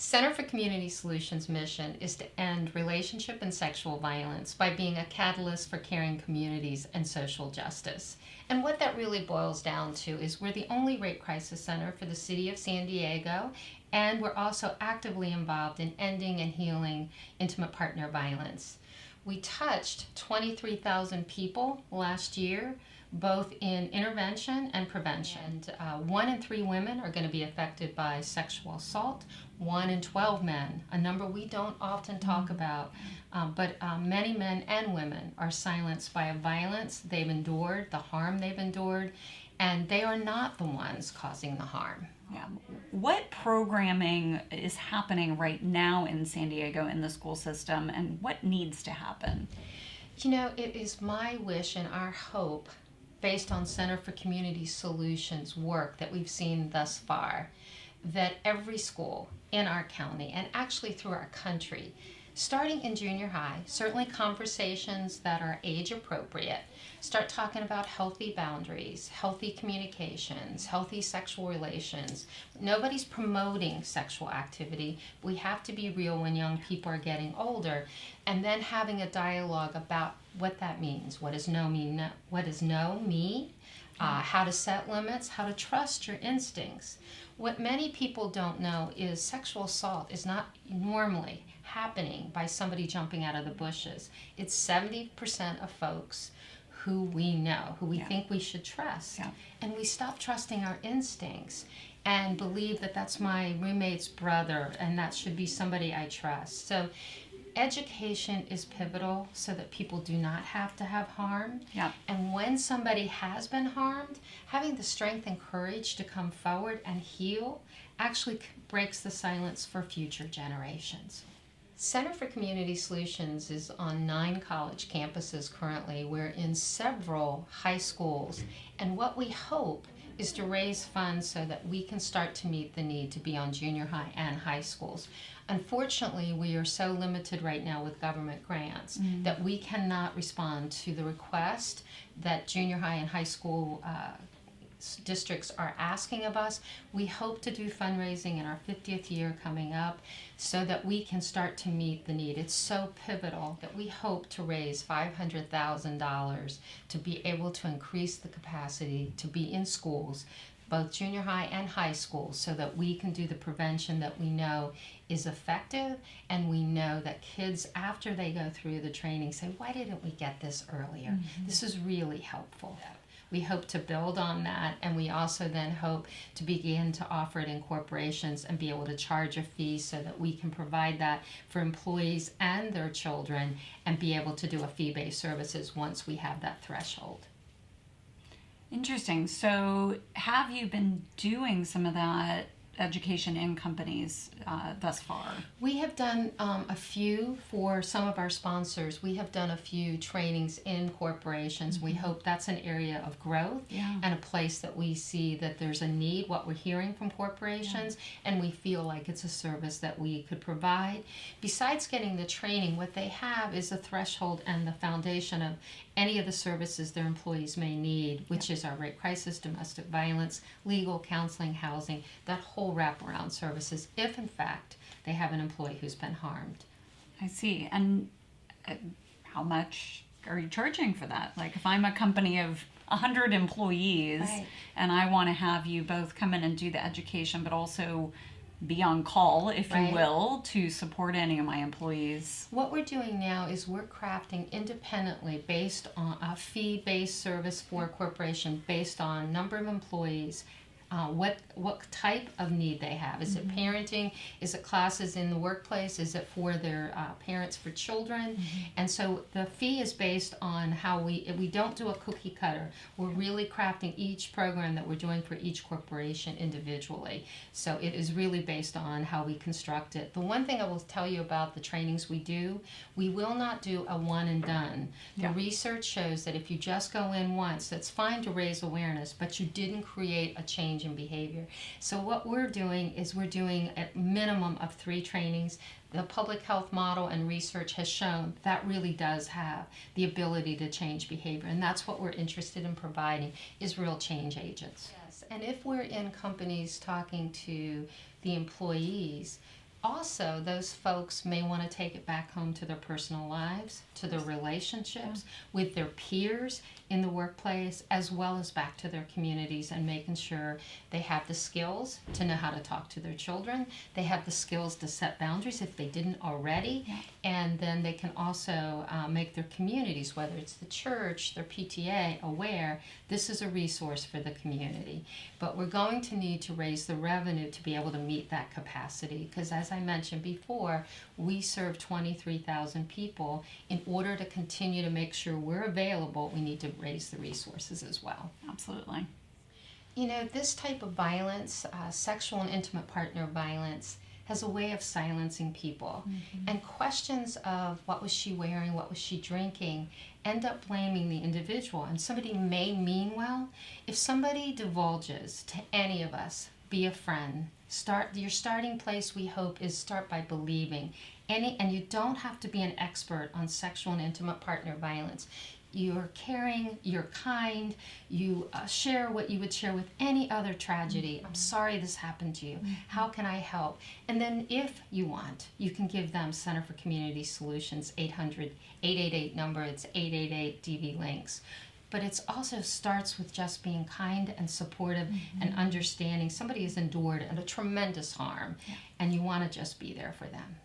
Center for Community Solutions' mission is to end relationship and sexual violence by being a catalyst for caring communities and social justice. And what that really boils down to is we're the only rape crisis center for the city of San Diego, and we're also actively involved in ending and healing intimate partner violence. We touched 23,000 people last year, both in intervention and prevention. And 1 in 3 women are going to be affected by sexual assault, 1 in 12 men, a number we don't often talk about, but many men and women are silenced by a violence they've endured, the harm they've endured, and they are not the ones causing the harm. Yeah. What programming is happening right now in San Diego in the school system, and what needs to happen? You know, it is my wish and our hope, based on Center for Community Solutions work that we've seen thus far, that every school in our county and actually through our country, starting in junior high, certainly conversations that are age appropriate, start talking about healthy boundaries, healthy communications, healthy sexual relations. Nobody's promoting sexual activity. We have to be real when young people are getting older, and then having a dialogue about what that means. What does no mean? What does no mean? How to set limits, how to trust your instincts. What many people don't know is sexual assault is not normally happening by somebody jumping out of the bushes. It's 70% of folks who we know, who we think we should trust. And we stop trusting our instincts and believe that that's my roommate's brother and that should be somebody I trust. So education is pivotal so that people do not have to have harm. And when somebody has been harmed, having the strength and courage to come forward and heal actually breaks the silence for future generations. Center for Community Solutions is on 9 college campuses currently. We're in several high schools, and what we hope is to raise funds so that we can start to meet the need to be on junior high and high schools. Unfortunately, we are so limited right now with government grants that we cannot respond to the request that junior high and high school districts are asking of us. We hope to do fundraising in our 50th year coming up so that we can start to meet the need. It's so pivotal that we hope to raise $500,000 to be able to increase the capacity to be in schools, both junior high and high schools, so that we can do the prevention that we know is effective, and we know that kids, after they go through the training, say, why didn't we get this earlier? This is really helpful. We hope to build on that, and we also then hope to begin to offer it in corporations and be able to charge a fee so that we can provide that for employees and their children and be able to do a fee-based services once we have that threshold. Interesting. So have you been doing some of that education in companies thus far? We have done a few for some of our sponsors. We have done a few trainings in corporations. We hope that's an area of growth and a place that we see that there's a need, what we're hearing from corporations, and we feel like it's a service that we could provide. Besides getting the training, what they have is a threshold and the foundation of any of the services their employees may need, which is our rape crisis, domestic violence, legal, counseling, housing, that whole wraparound services, if in fact they have an employee who's been harmed. I see. And how much are you charging for that? Like if I'm a company of 100 employees and I want to have you both come in and do the education, but also be on call, if you will, to support any of my employees. What we're doing now is we're crafting independently based on a fee-based service for a corporation based on number of employees, what type of need they have. Is it parenting? Is it classes in the workplace? Is it for their parents for children? And so the fee is based on how we don't do a cookie cutter. We're really crafting each program that we're doing for each corporation individually. So it is really based on how we construct it. The one thing I will tell you about the trainings we do, we will not do a one and done. The research shows that if you just go in once, that's fine to raise awareness, but you didn't create a change in behavior. So what we're doing is we're doing a minimum of 3 trainings. The public health model and research has shown that really does have the ability to change behavior, and that's what we're interested in providing, is real change agents. Yes, and if we're in companies talking to the employees, Also, those folks may want to take it back home to their personal lives, to their relationships with their peers in the workplace, as well as back to their communities, and making sure they have the skills to know how to talk to their children. They have the skills to set boundaries if they didn't already. And then they can also make their communities, whether it's the church, their PTA, aware this is a resource for the community. But we're going to need to raise the revenue to be able to meet that capacity, because as I mentioned before, we serve 23,000 people. In order to continue to make sure we're available, we need to raise the resources as well. Absolutely. You know, this type of violence, sexual and intimate partner violence, has a way of silencing people. And questions of what was she wearing, what was she drinking, end up blaming the individual. And somebody may mean well. If somebody divulges to any of us, be a friend, your starting place, we hope, is start by believing. And you don't have to be an expert on sexual and intimate partner violence. You're caring, you're kind, you share what you would share with any other tragedy. I'm sorry this happened to you. How can I help? And then if you want, you can give them Center for Community Solutions 800-888 number. It's 888 DV links. But it also starts with just being kind and supportive and understanding somebody has endured a tremendous harm, and you want to just be there for them.